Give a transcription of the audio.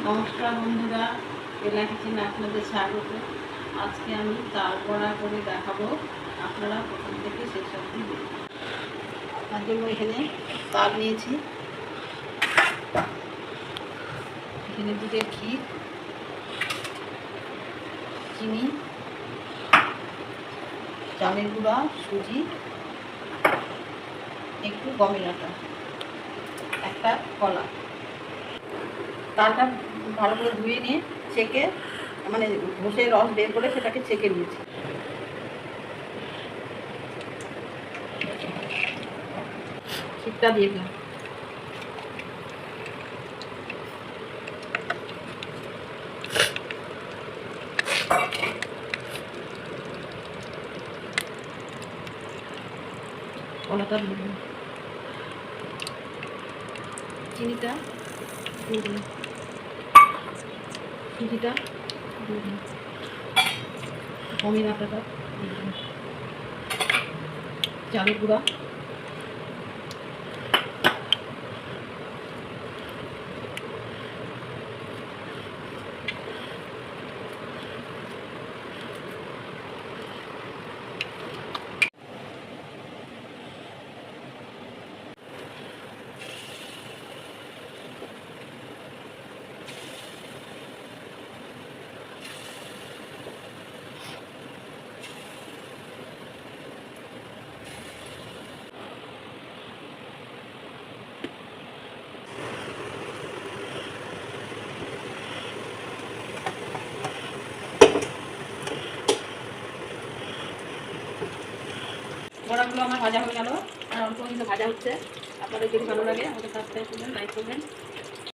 নমস্কার বন্ধুরা, বেলা কিচেনে আপনাদের স্বাগত। আজকে আমি তাল বড়া করে দেখাবো, আপনারা প্রথম থেকে শেষ অবধি দেখুন। তার জন্য এখানে তাল নিয়েছি, এখানে দুধের ক্ষীর, চিনি, চালের গুঁড়া, সুজি, একটু গমের আটা, একটা কলা। তালটা ভালো করে ধুয়ে নিয়ে ছেঁকে, মানে ঘষে রস বের করে সেটাকে ছেঁকে নিয়েছি। ক্ষীরটা দিয়ে দিলাম, কলাটা দিয়ে দিলাম, চিনিটা দিয়ে দিলাম, সুজিটা দিয়ে দিলাম, গমের আটাটা দিয়ে দিলাম, চালের গুঁড়া, বড়াগুলো আমার ভাজা হয়ে গেল, আর অল্প কিন্তু ভাজা হচ্ছে। আপনাদের যদি ভালো লাগে আমাদের সাবস্ক্রাইব করবেন, লাইক করবেন।